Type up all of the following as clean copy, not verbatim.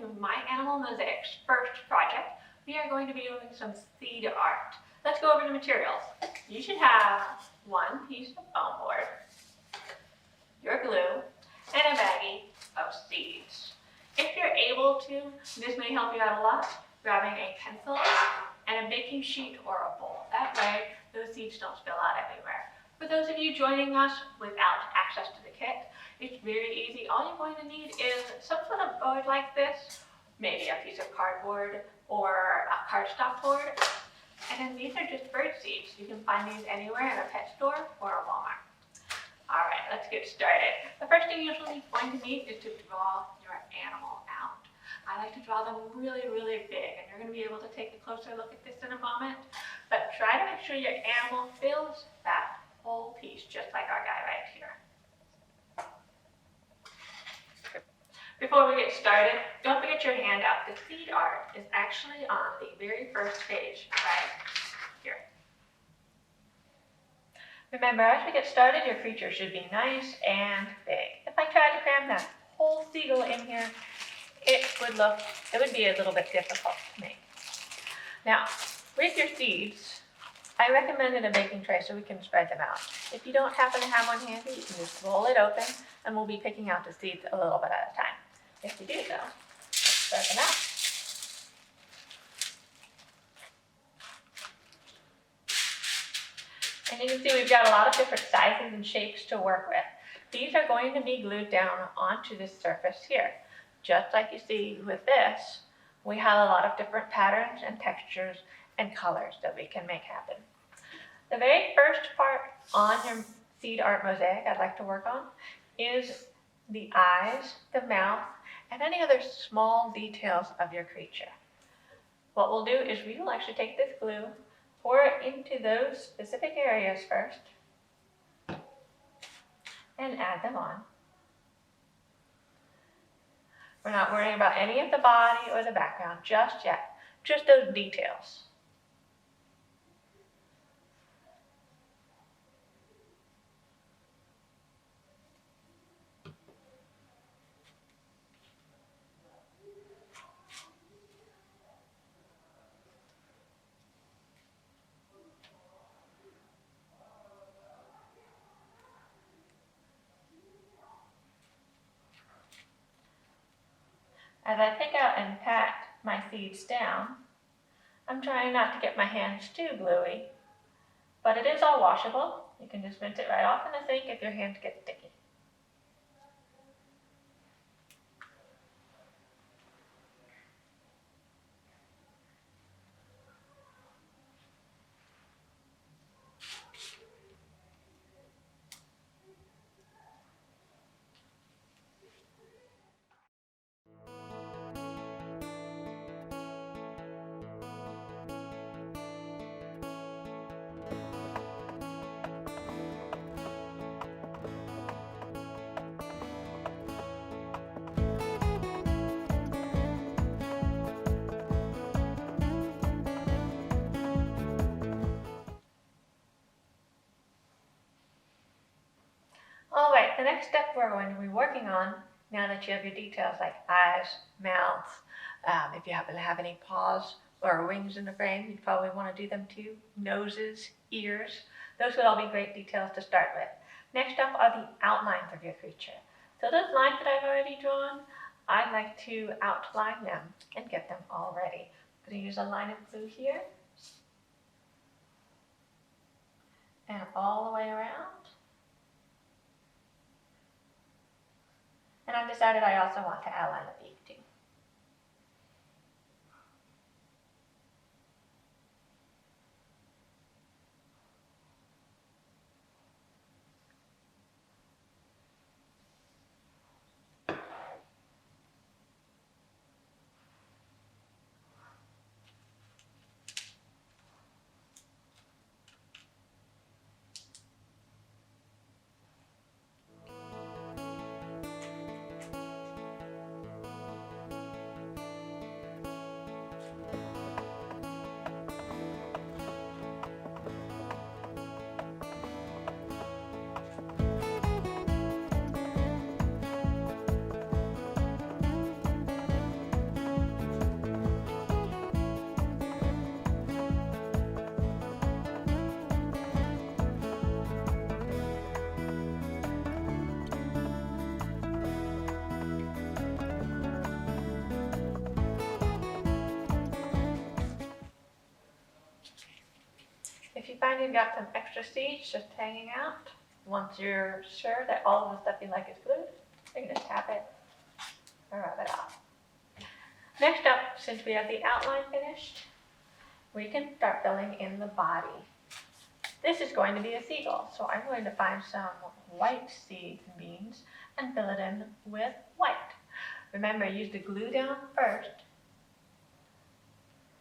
to My Animal Mosaic's first project. We are going to be doing some seed art. Let's go over the materials. You should have one piece of foam board, your glue, and a baggie of seeds. If you're able to, this may help you out a lot, grabbing a pencil and a baking sheet or a bowl. That way, those seeds don't spill out everywhere. For those of you joining us without access to the kit, it's very easy. All you're going to need is some sort of board like this, maybe a piece of cardboard or a cardstock board. And then these are just bird seeds. You can find these anywhere in a pet store or a Walmart. All right, let's get started. The first thing you're usually going to need is to draw your animal out. I like to draw them really, really big, and you're going to be able to take a closer look at this in a moment. But try to make sure your animal fills that whole piece, just like our guy right here. Before we get started, don't forget your handout. The seed art is actually on the very first page, right here. Remember, as we get started, your creature should be nice and big. If I tried to cram that whole seagull in here, it would be a little bit difficult to make. Now, with your seeds, I recommended a baking tray so we can spread them out. If you don't happen to have one handy, you can just roll it open, and we'll be picking out the seeds a little bit at a time. If you do so, let's spread them out. And you can see we've got a lot of different sizes and shapes to work with. These are going to be glued down onto this surface here. Just like you see with this, we have a lot of different patterns and textures and colors that we can make happen. The very first part on your seed art mosaic I'd like to work on is the eyes, the mouth, and any other small details of your creature. What we'll do is we will actually take this glue, pour it into those specific areas first, and add them on. We're not worrying about any of the body or the background just yet, just those details. As I pick out and pat my seeds down, I'm trying not to get my hands too gluey, but it is all washable. You can just rinse it right off in the sink if your hands get sticky. All right, the next step we're going to be working on, now that you have your details like eyes, mouth, if you happen to have any paws or wings in the frame, you'd probably want to do them too, noses, ears, those would all be great details to start with. Next up are the outlines of your creature. So those lines that I've already drawn, I'd like to outline them and get them all ready. I'm going to use a line of glue here and all the way around. And I've decided I also want to outline the beak too. find you've got some extra seeds just hanging out, once you're sure that all of the stuff you like is glued, you can just tap it or rub it off. Next up, since we have the outline finished, we can start filling in the body. This is going to be a seagull, so I'm going to find some white seeds and beans and fill it in with white. Remember, use the glue down first,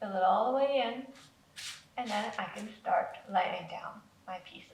fill it all the way in, and then I can start laying down my pieces.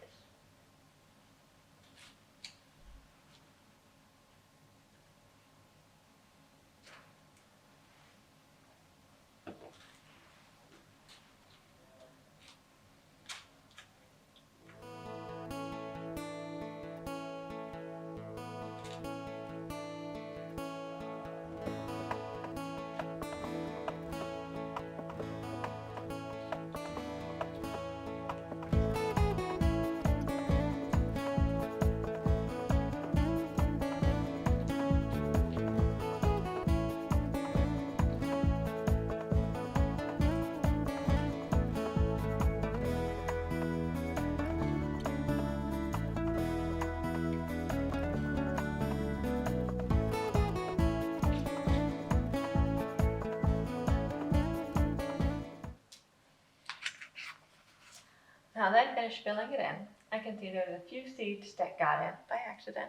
Now that I finished filling it in, I can see there's a few seeds that got in by accident.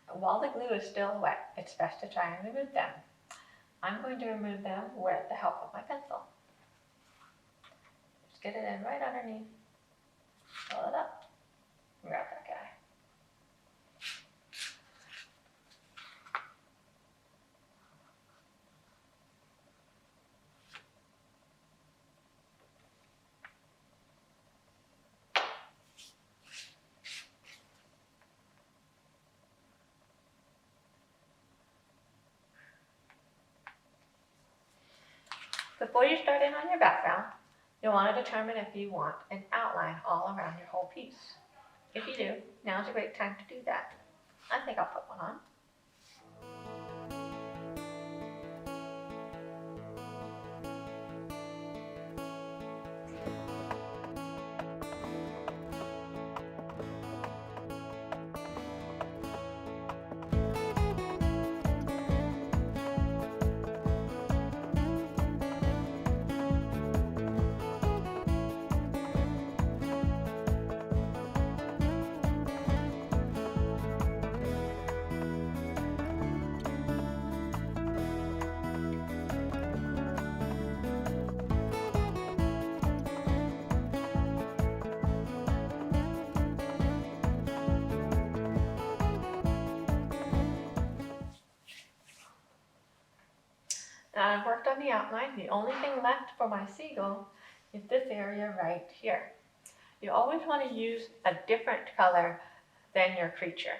While the glue is still wet, it's best to try and remove them. I'm going to remove them with the help of my pencil. Just get it in right underneath, fill it up, and grab that guy. Before you start in on your background, you'll want to determine if you want an outline all around your whole piece. If you do, now's a great time to do that. I think I'll put one on. Now I've worked on the outline. The only thing left for my seagull is this area right here. You always want to use a different color than your creature.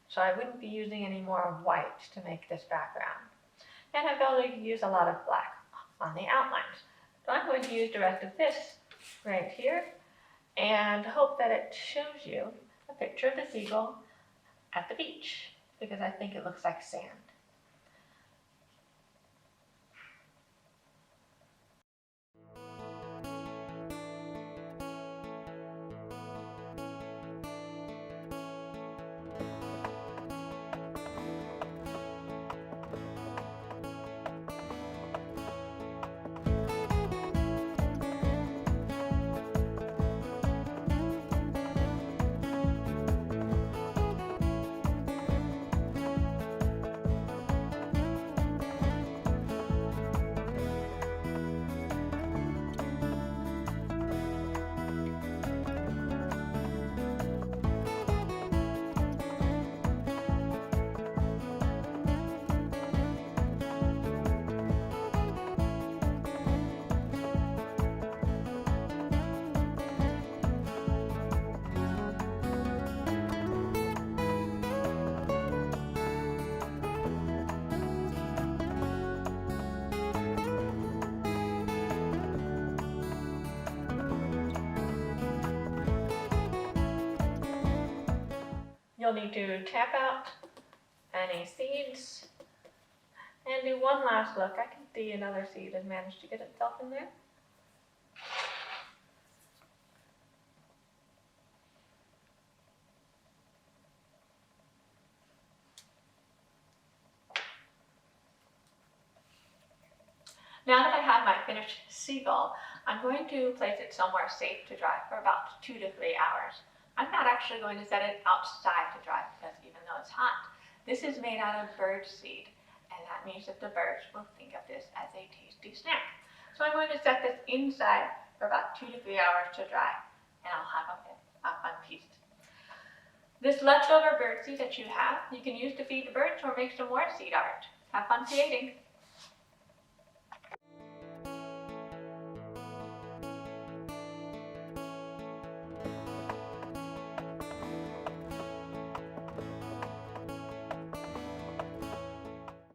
So I wouldn't be using any more white to make this background. And I've already used a lot of black on the outlines. So I'm going to use the rest of this right here and hope that it shows you a picture of the seagull at the beach, because I think it looks like sand. You'll need to tap out any seeds and do one last look. I can see another seed has managed to get itself in there. Now that I have my finished seagull, I'm going to place it somewhere safe to dry for about 2 to 3 hours. I'm not actually going to set it outside to dry because even though it's hot, this is made out of bird seed, and that means that the birds will think of this as a tasty snack. So I'm going to set this inside for about 2 to 3 hours to dry, and I'll have a fun feast. This leftover bird seed that you have, you can use to feed the birds or make some more seed art. Have fun creating!